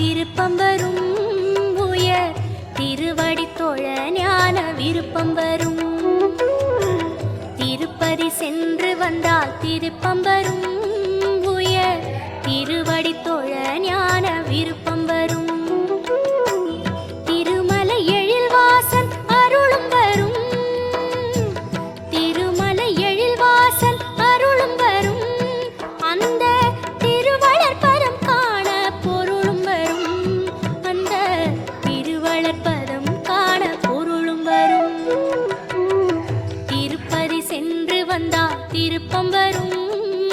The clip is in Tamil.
விருப்பம் வரும். உயர் திருவடி தொழ ஞான விருப்பம் வரும். திருப்பதி சென்று வந்தால் திருப்பம் வரும். உயர் திருவடி தொழ ஞான விருப்பம் வரும். திருமலை எழில்வாசன் அருளும் வரும். திருமலை எழில்வாசன் அருளும் வரும். அந்த திருவளர்பதம் காண பொருளும் வரும். அந்த திருவளர்பதம் காண பொருளும் வரும். திருப்பதி சென்று வந்தால் திருப்பம் வரும்.